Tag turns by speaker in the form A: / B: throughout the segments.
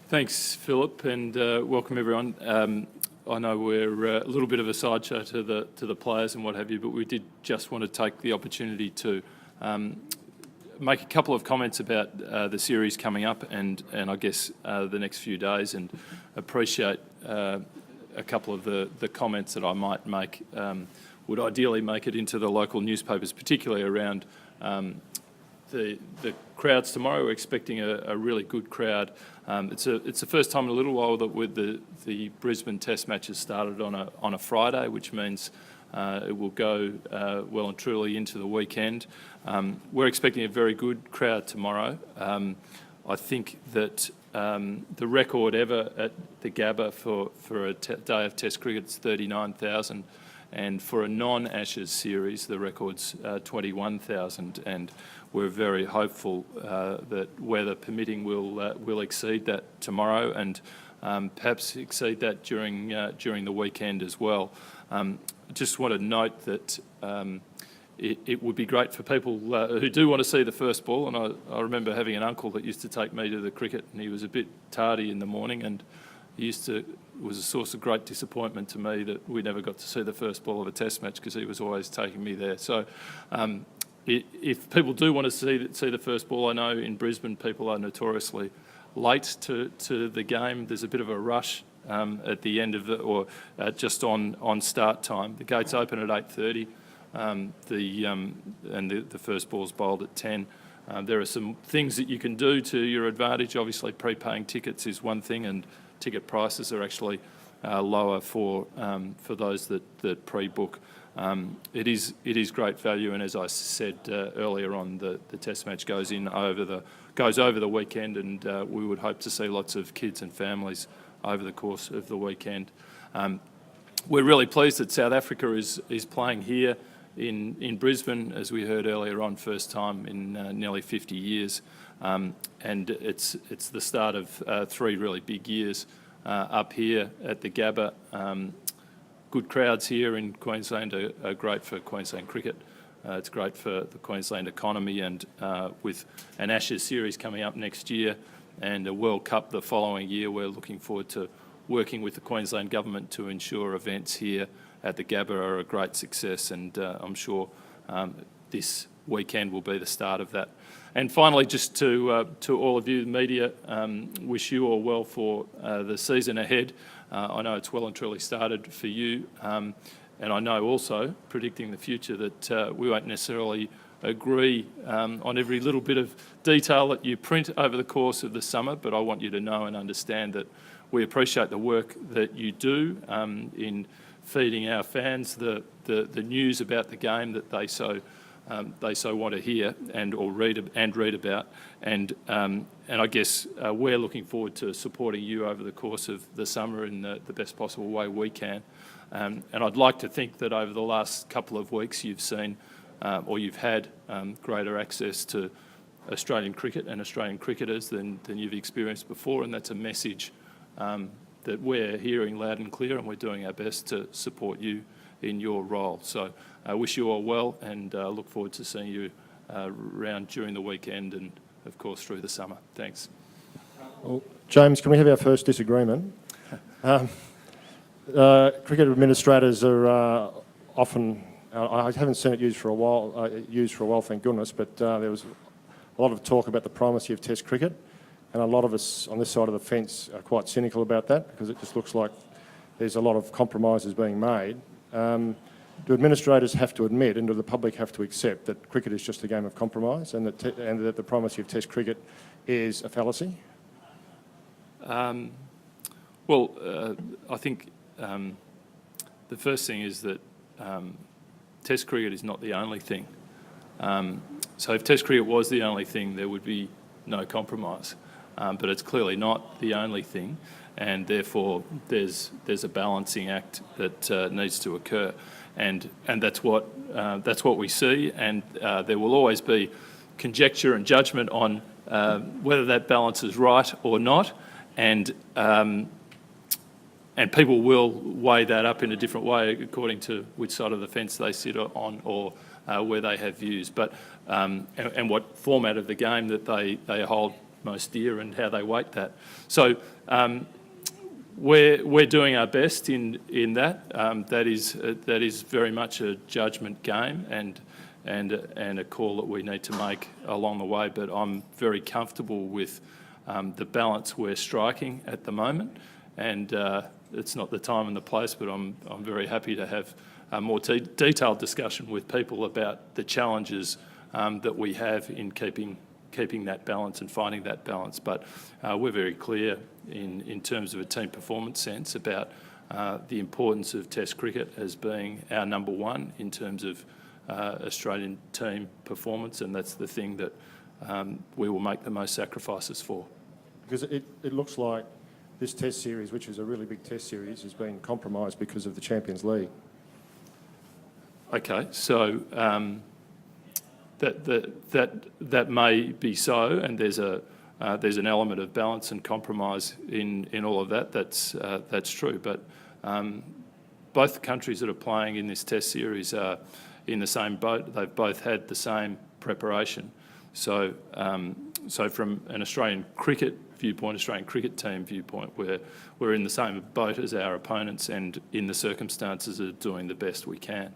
A: Thanks, Philip, and welcome everyone. I know we're a little bit of a sideshow to the players and what have you, but we did just want to take the opportunity to make a couple of comments about the series coming up and I guess the next few days, and appreciate a couple of the comments that I might make would ideally make it into the local newspapers, particularly around the crowds tomorrow. We're expecting a really good crowd. It's the first time in a little while that with the Brisbane Test matches started on a Friday, which means it will go well and truly into the weekend. We're expecting a very good crowd tomorrow. I think that the record ever at the Gabba for a day of Test cricket is 39,000. And for a non-Ashes series, the record's 21,000, and we're very hopeful that, weather permitting, we'll exceed that tomorrow, and perhaps exceed that during the weekend as well. I just want to note that it would be great for people who do want to see the first ball, and I remember having an uncle that used to take me to the cricket, and he was a bit tardy in the morning, and was a source of great disappointment to me that we never got to see the first ball of a Test match, because he was always taking me there. So if people do want to see the first ball, I know in Brisbane people are notoriously late to the game. There's a bit of a rush at the end of just on start time. The gates open at 8:30, and the first ball's bowled at 10. There are some things that you can do to your advantage. Obviously, prepaying tickets is one thing, and ticket prices are actually lower for those that pre-book. It is great value, and as I said earlier on, the Test match goes over the weekend, and we would hope to see lots of kids and families over the course of the weekend. We're really pleased that South Africa is playing here in Brisbane, as we heard earlier on, first time in nearly 50 years. And it's the start of 3 really big years up here at the Gabba. Good crowds here in Queensland are great for Queensland cricket. It's great for the Queensland economy, and with an Ashes series coming up next year and a World Cup the following year, we're looking forward to working with the Queensland government to ensure events here at the Gabba are a great success, and I'm sure this weekend will be the start of that. And finally, just to all of you, the media, wish you all well for the season ahead. I know it's well and truly started for you, and I know also, predicting the future, that we won't necessarily agree on every little bit of detail that you print over the course of the summer, but I want you to know and understand that we appreciate the work that you do in feeding our fans the news about the game that they so want to hear or read about, and I guess we're looking forward to supporting you over the course of the summer in the best possible way we can. And I'd like to think that over the last couple of weeks you've seen or you've had greater access to Australian cricket and Australian cricketers than you've experienced before, and that's a message that we're hearing loud and clear, and we're doing our best to support you in your role. So I wish you all well, and look forward to seeing you around during the weekend and, of course, through the summer. Thanks.
B: Well, James, can we have our first disagreement? Cricket administrators are often, I haven't seen it used for a while, thank goodness, but there was a lot of talk about the primacy of Test cricket, and a lot of us on this side of the fence are quite cynical about that, because it just looks like there's a lot of compromises being made. Do administrators have to admit, and do the public have to accept, that cricket is just a game of compromise, and that the primacy of Test cricket is a fallacy?
A: I think the first thing is that Test cricket is not the only thing. So if Test cricket was the only thing, there would be no compromise. But it's clearly not the only thing, and therefore there's a balancing act that needs to occur, and that's what we see, and there will always be conjecture and judgment on whether that balance is right or not, and people will weigh that up in a different way according to which side of the fence they sit on, or where they have views, but and what format of the game that they hold most dear and how they weight that. So we're doing our best in that. That is very much a judgment game and a call that we need to make along the way. But I'm very comfortable with the balance we're striking at the moment, and it's not the time and the place. But I'm very happy to have a more detailed discussion with people about the challenges that we have in keeping that balance and finding that balance. But we're very clear in terms of a team performance sense about the importance of Test cricket as being our number one in terms of Australian team performance, and that's the thing that we will make the most sacrifices for.
B: Because it looks like this Test series, which is a really big Test series, has been compromised because of the Champions League.
A: Okay, so that may be so, and there's an element of balance and compromise in all of that. That's true, but both the countries that are playing in this Test series are in the same boat. They've both had the same preparation. So from an Australian cricket viewpoint, Australian cricket team viewpoint, we're in the same boat as our opponents, and in the circumstances of doing the best we can.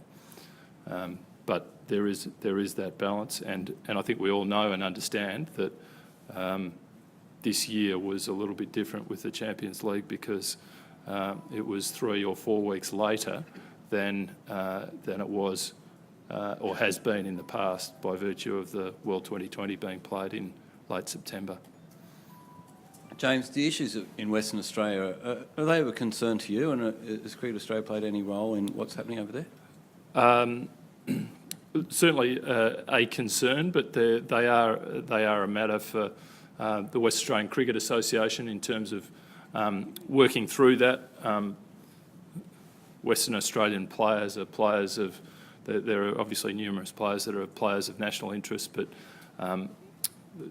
A: But there is that balance, and I think we all know and understand that this year was a little bit different with the Champions League because it was 3 or 4 weeks later than it was or has been in the past by virtue of the World 2020 being played in late September.
C: James, the issues in Western Australia, are they of a concern to you, and has Cricket Australia played any role in what's happening over there?
A: Certainly a concern, but they are a matter for the West Australian Cricket Association in terms of working through that. Western Australian players are players of. There are obviously numerous players that are players of national interest, but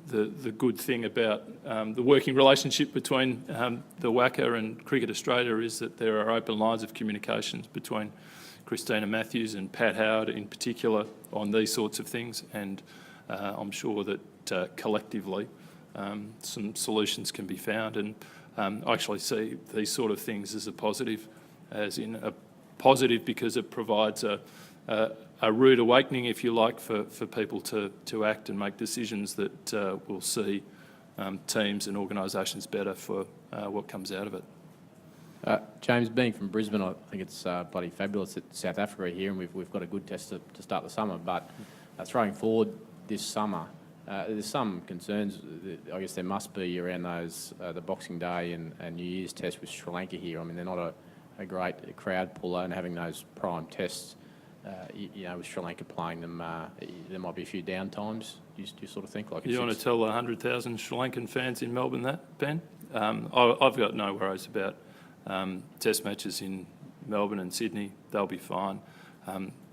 A: the good thing about the working relationship between the WACA and Cricket Australia is that there are open lines of communications between Christina Matthews and Pat Howard in particular on these sorts of things, and I'm sure that collectively some solutions can be found, and I actually see these sort of things as a positive because it provides a rude awakening, if you like, for people to act and make decisions that will see teams and organisations better for what comes out of it.
D: James, being from Brisbane, I think it's bloody fabulous that South Africa here, and we've got a good test to start the summer. But throwing forward this summer, there's some concerns. I guess there must be around those the Boxing Day and New Year's test with Sri Lanka here. I mean, they're not a great crowd puller, and having those prime tests, with Sri Lanka playing them, there might be a few downtimes. Do you sort of think like?
A: You want to tell 100,000 Sri Lankan fans in Melbourne that, Ben? I've got no worries about test matches in Melbourne and Sydney. They'll be fine.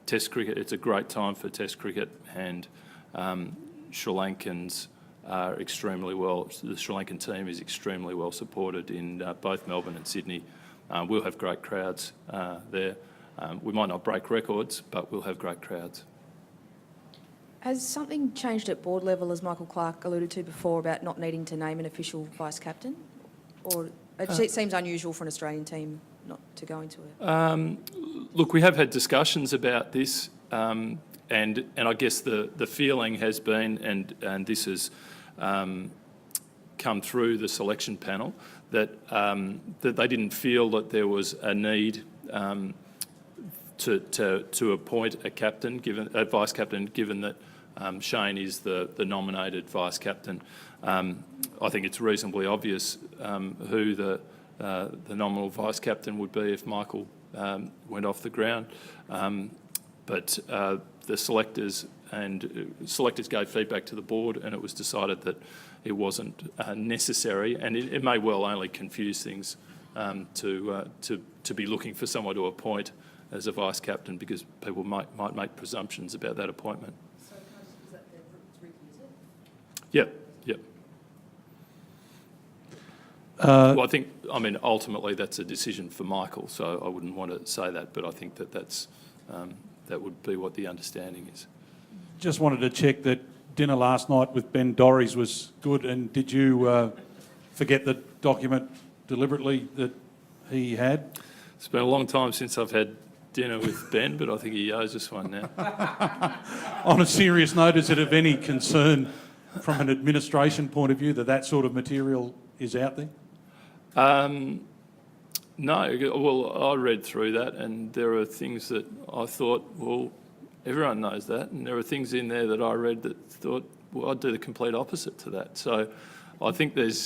A: Test cricket, it's a great time for Test cricket, and Sri Lankans are extremely well. The Sri Lankan team is extremely well supported in both Melbourne and Sydney. We'll have great crowds there. We might not break records, but we'll have great crowds.
E: Has something changed at board level, as Michael Clarke alluded to before, about not needing to name an official vice-captain? Or it seems unusual for an Australian team not to go into it.
A: Look, we have had discussions about this, and I guess the feeling has been, and this has come through the selection panel, that they didn't feel that there was a need to appoint a captain, a vice captain, given that Shane is the nominated vice captain. I think it's reasonably obvious who the nominal vice captain would be if Michael went off the ground. But the selectors gave feedback to the board, and it was decided that it wasn't necessary, and it may well only confuse things to be looking for someone to appoint as a vice captain, because people might make presumptions about that appointment.
E: So is that Ricky, is it?
A: Yep. Well, I mean, ultimately that's a decision for Michael, so I wouldn't want to say that, but I think that would be what the understanding is.
F: Just wanted to check that dinner last night with Ben Dorries was good, and did you forget the document deliberately that he had?
A: It's been a long time since I've had dinner with Ben, but I think he owes us one now.
F: On a serious note, is it of any concern from an administration point of view that that sort of material is out there?
A: No, well, I read through that, and there are things that I thought, well, everyone knows that, and there are things in there that I read that thought, well, I'd do the complete opposite to that. So I think there's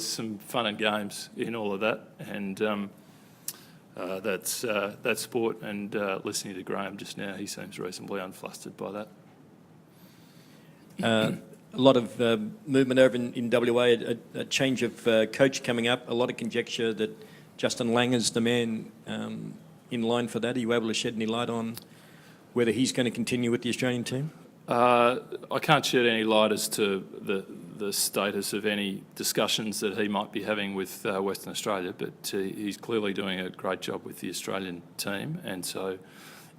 A: some fun and games in all of that, and that's sport. And listening to Graham just now, he seems reasonably unflustered by that.
G: A lot of movement over in WA, a change of coach coming up, a lot of conjecture that Justin Langer's the man in line for that. Are you able to shed any light on whether he's going to continue with the Australian team?
A: I can't shed any light as to the status of any discussions that he might be having with Western Australia, but he's clearly doing a great job with the Australian team. And so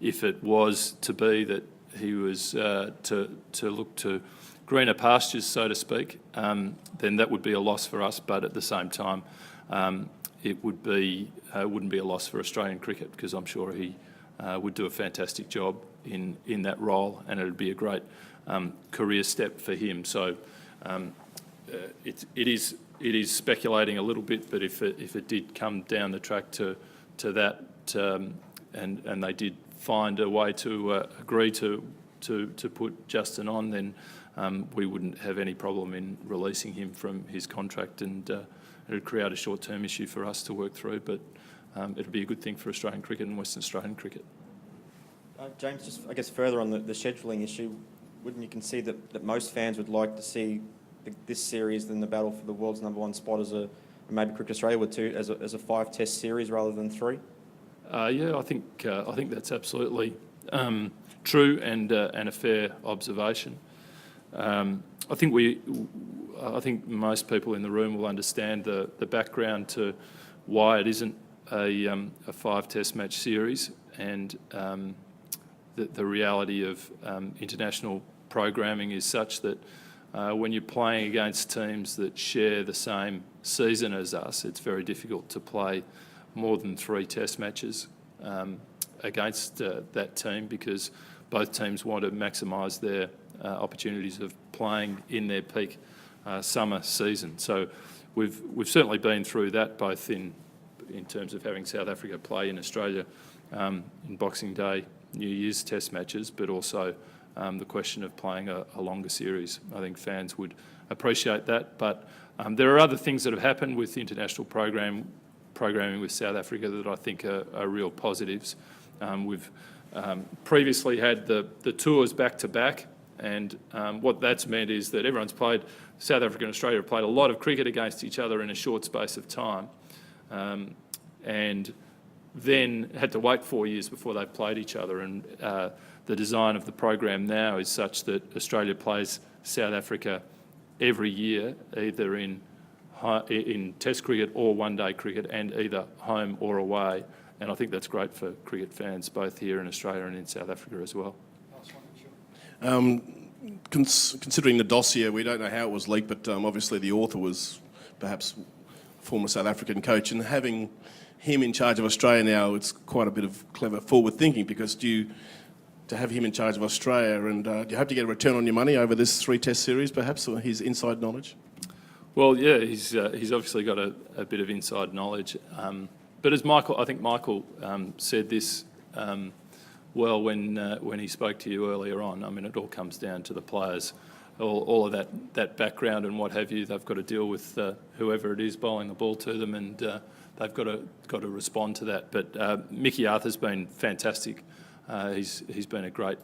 A: if it was to be that he was to look to greener pastures, so to speak, then that would be a loss for us. But at the same time, it wouldn't be a loss for Australian cricket, because I'm sure he would do a fantastic job in that role, and it would be a great career step for him. So it is speculating a little bit, but if it did come down the track to that, and they did find a way to agree to put Justin on, then we wouldn't have any problem in releasing him from his contract, and it would create a short-term issue for us to work through, but it would be a good thing for Australian cricket and Western Australian cricket.
H: James, just I guess further on the scheduling issue, wouldn't you concede that most fans would like to see this series than the battle for the world's #1 spot as and maybe Cricket Australia would too, as a 5-test series rather than 3?
A: Yeah, I think that's absolutely true and a fair observation. I think most people in the room will understand the background to why it isn't a 5-test match series, and the reality of international programming is such that when you're playing against teams that share the same season as us, it's very difficult to play more than 3 test matches against that team, because both teams want to maximise their opportunities of playing in their peak summer season. So we've certainly been through that, both in terms of having South Africa play in Australia in Boxing Day, New Year's test matches, but also the question of playing a longer series. I think fans would appreciate that, but there are other things that have happened with the international programming with South Africa that I think are real positives. We've previously had the tours back to back, and what that's meant is that everyone's played, South Africa and Australia have played a lot of cricket against each other in a short space of time, and then had to wait 4 years before they played each other. And the design of the program now is such that Australia plays South Africa every year, either in Test cricket or one-day cricket, and either home or away. And I think that's great for cricket fans, both here in Australia and in South Africa as well.
I: Considering the dossier, we don't know how it was leaked, but obviously the author was perhaps former South African coach, and having him in charge of Australia now, it's quite a bit of clever forward thinking, because to have him in charge of Australia, and do you hope to get a return on your money over this 3-test series, perhaps, or his inside knowledge?
A: Well, yeah, he's obviously got a bit of inside knowledge, but as I think Michael said this well when he spoke to you earlier on. I mean, it all comes down to the players, all of that background and what have you. They've got to deal with whoever it is bowling the ball to them, and they've got to respond to that. But Mickey Arthur's been fantastic. He's been a great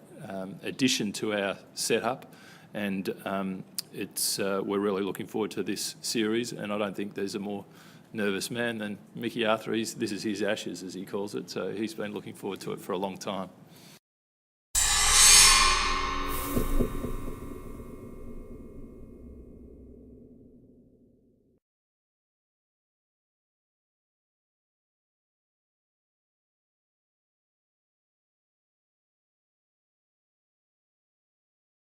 A: addition to our setup, and we're really looking forward to this series. And I don't think there's a more nervous man than Mickey Arthur. This is his ashes, as he calls it. So he's been looking forward to it for a long time.